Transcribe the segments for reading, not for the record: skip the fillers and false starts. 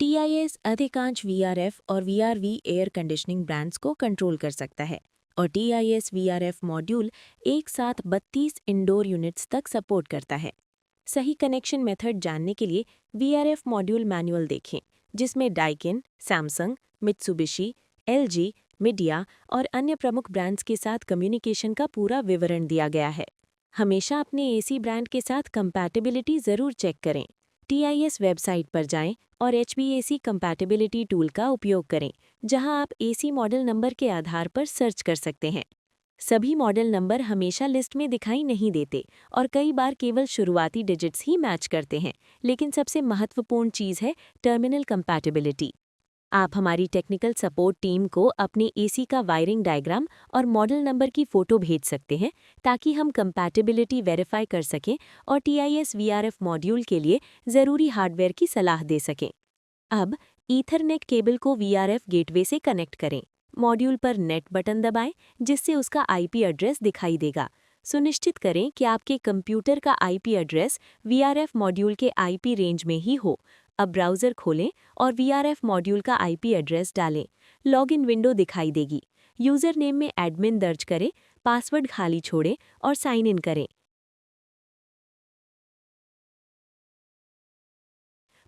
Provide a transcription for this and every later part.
TIS अधिकांश VRF और VRV air conditioning brands को कंट्रोल कर सकता है और टीआईएस वीआरएफ मॉड्यूल एक साथ 32 इंडोर यूनिट्स तक सपोर्ट करता है। सही कनेक्शन मेथड जानने के लिए वीआरएफ मॉड्यूल मैनुअल देखें, जिसमें Daikin, Samsung, Mitsubishi, LG, media और अन्य प्रमुख ब्रांड्स के साथ कम्युनिकेशन का पूरा विवरण दिया गया है। हमेशा अपने एसी ब्रांड के साथ कंपैटिबिलिटी ज़रूर चेक करें। टीआईएस वेबसाइट पर जाएं और एचवीएसी कंपैटिबिलिटी टूल का उपयोग करें, जहां आप एसी मॉडल नंबर के आधार पर सर्च कर सकते हैं। सभी मॉडल नंबर हमेशा लिस्ट में दिखाई नहीं देते और कई बार केवल शुरुआती डिजिट्स ही मैच करते हैं, लेकिन सबसे महत्वपूर्ण चीज़ है टर्मिनल कंपैटिबिलिटी। आप हमारी टेक्निकल सपोर्ट टीम को अपने एसी का वायरिंग डायग्राम और मॉडल नंबर की फ़ोटो भेज सकते हैं, ताकि हम कंपैटिबिलिटी वेरीफाई कर सकें और टीआईएस वीआरएफ मॉड्यूल के लिए ज़रूरी हार्डवेयर की सलाह दे सकें। अब ईथरनेट केबल को वीआरएफ गेटवे से कनेक्ट करें। मॉड्यूल पर नेट बटन दबाएं, जिससे उसका आईपी एड्रेस दिखाई देगा। सुनिश्चित करें कि आपके कंप्यूटर का आईपी एड्रेस वीआरएफ मॉड्यूल के आईपी रेंज में ही हो। अब ब्राउज़र खोलें और वीआरएफ मॉड्यूल का आईपी एड्रेस डालें। लॉगिन विंडो दिखाई देगी। यूज़र नेम में एडमिन दर्ज करें, पासवर्ड खाली छोड़ें और साइन इन करें।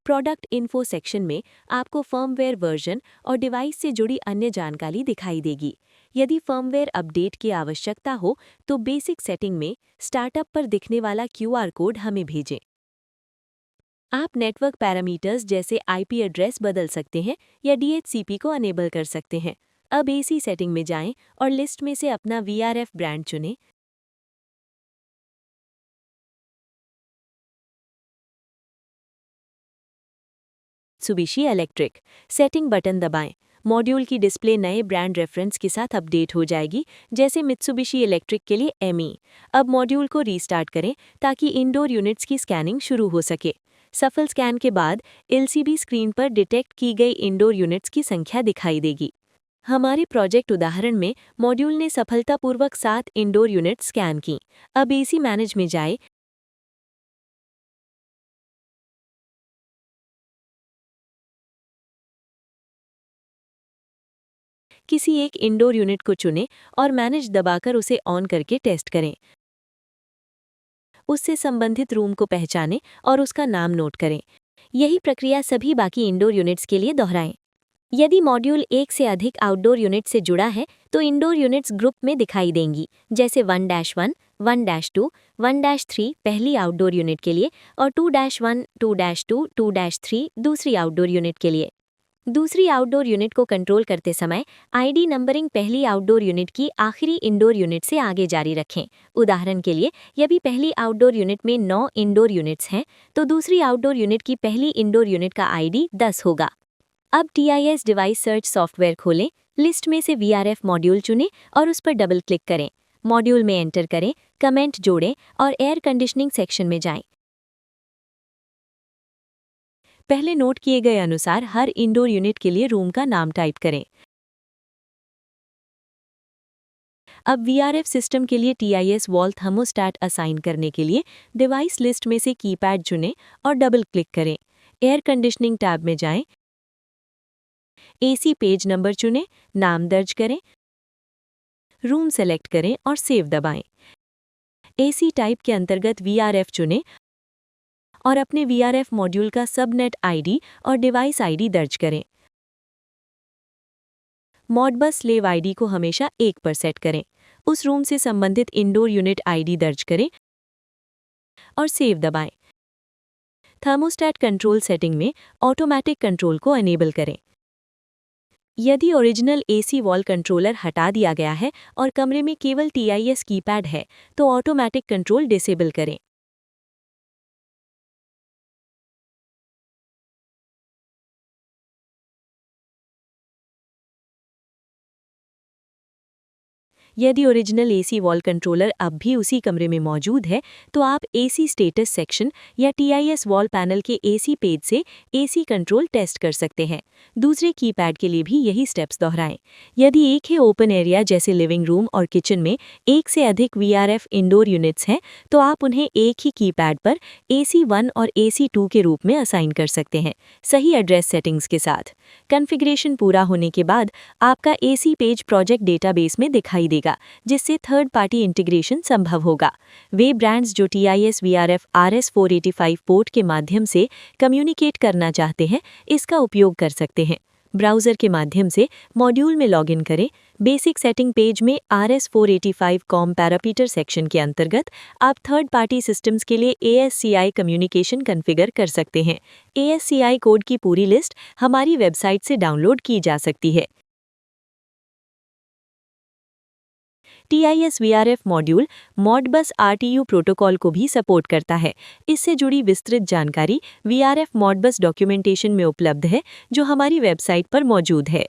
प्रोडक्ट इन्फो सेक्शन में आपको फर्मवेयर वर्जन और डिवाइस से जुड़ी अन्य जानकारी दिखाई देगी। यदि फर्मवेयर अपडेट की आवश्यकता हो तो बेसिक सेटिंग में स्टार्टअप पर दिखने वाला क्यूआर कोड हमें भेजें। आप नेटवर्क पैरामीटर्स जैसे आईपी एड्रेस बदल सकते हैं या डीएचसीपी को अनेबल कर सकते हैं। अब एसी सेटिंग में जाएं और लिस्ट में से अपना वीआरएफ ब्रांड चुनें। मित्सुबिशी इलेक्ट्रिक सेटिंग बटन दबाएं। मॉड्यूल की डिस्प्ले नए ब्रांड रेफरेंस के साथ अपडेट हो जाएगी, जैसे मित्सुबिशी इलेक्ट्रिक के लिए एमई। अब मॉड्यूल को रीस्टार्ट करें ताकि इंडोर यूनिट्स की स्कैनिंग शुरू हो सके। सफल स्कैन के बाद एलसीडी स्क्रीन पर डिटेक्ट की गई इंडोर यूनिट्स की संख्या दिखाई देगी। हमारे प्रोजेक्ट उदाहरण में मॉड्यूल ने सफलतापूर्वक 7 इंडोर यूनिट्स स्कैन की। अब एसी मैनेज में जाए, किसी एक इंडोर यूनिट को चुनें और मैनेज दबाकर उसे ऑन करके टेस्ट करें। उससे संबंधित रूम को पहचानें और उसका नाम नोट करें। यही प्रक्रिया सभी बाकी इंडोर यूनिट्स के लिए दोहराएं। यदि मॉड्यूल एक से अधिक आउटडोर यूनिट से जुड़ा है तो इंडोर यूनिट्स ग्रुप में दिखाई देंगी, जैसे 1-1, 1-2, 1-3 पहली आउटडोर यूनिट के लिए और 2-1, 2-2, 2-3 दूसरी आउटडोर यूनिट के लिए। दूसरी आउटडोर यूनिट को कंट्रोल करते समय आईडी नंबरिंग पहली आउटडोर यूनिट की आखिरी इंडोर यूनिट से आगे जारी रखें। उदाहरण के लिए, यदि पहली आउटडोर यूनिट में 9 इंडोर यूनिट्स हैं, तो दूसरी आउटडोर यूनिट की पहली इंडोर यूनिट का आईडी 10 होगा। अब टीआईएस डिवाइस सर्च सॉफ्टवेयर खोलें, लिस्ट में से वीआरएफ मॉड्यूल चुनें और उस पर डबल क्लिक करें। मॉड्यूल में एंटर करें, कमेंट जोड़ें और एयर कंडीशनिंग सेक्शन में जाएं। पहले नोट किए गए अनुसार हर इंडोर यूनिट के लिए रूम का नाम टाइप करें। अब वीआरएफ सिस्टम के लिए टीआईएस वॉल थर्मोस्टैट असाइन करने के लिए डिवाइस लिस्ट में से कीपैड चुनें और डबल क्लिक करें। एयर कंडीशनिंग टैब में जाएं, एसी पेज नंबर चुनें, नाम दर्ज करें, रूम सेलेक्ट करें और सेव दबाएं। एसी टाइप के अंतर्गत वीआरएफ चुनें और अपने वीआरएफ मॉड्यूल का सबनेट आईडी और डिवाइस आईडी दर्ज करें। मॉडबस स्लेव आईडी को हमेशा 1 पर सेट करें। उस रूम से संबंधित इंडोर यूनिट आईडी दर्ज करें और सेव दबाएं। थर्मोस्टैट कंट्रोल सेटिंग में ऑटोमैटिक कंट्रोल को अनेबल करें। यदि ओरिजिनल एसी वॉल कंट्रोलर हटा दिया गया है और कमरे में केवल टीआईएस कीपैड है, तो ऑटोमैटिक कंट्रोल डिसेबल करें। यदि ओरिजिनल एसी वॉल कंट्रोलर अब भी उसी कमरे में मौजूद है, तो आप एसी स्टेटस सेक्शन या टीआईएस वॉल पैनल के एसी पेज से एसी कंट्रोल टेस्ट कर सकते हैं। दूसरे कीपैड के लिए भी यही स्टेप्स दोहराएं। यदि एक ही ओपन एरिया जैसे लिविंग रूम और किचन में एक से अधिक वीआरएफ इंडोर यूनिट्स हैं, तो आप उन्हें एक ही कीपैड पर AC1 और AC2 के रूप में असाइन कर सकते हैं, सही एड्रेस सेटिंग्स के साथ। कॉन्फ़िगरेशन पूरा होने के बाद आपका एसी पेज प्रोजेक्ट डेटाबेस में दिखाई देगा, जिससे थर्ड पार्टी इंटीग्रेशन संभव होगा। वे ब्रांड्स जो TIS VRF RS485 पोर्ट के माध्यम से कम्युनिकेट करना चाहते हैं, इसका उपयोग कर सकते हैं। ब्राउज़र के माध्यम से मॉड्यूल में लॉगिन करें। बेसिक सेटिंग पेज में RS485 कॉम पैरामीटर सेक्शन के अंतर्गत आप थर्ड पार्टी सिस्टम्स के लिए ASCII कम्युनिकेशन कॉन्फ़िगर कर सकते हैं। ASCII कोड की पूरी लिस्ट हमारी वेबसाइट से डाउनलोड की जा सकती है। TIS VRF module Modbus RTU protocol को भी सपोर्ट करता है। इससे जुड़ी विस्तृत जानकारी VRF मॉडबस डॉक्यूमेंटेशन में उपलब्ध है, जो हमारी वेबसाइट पर मौजूद है।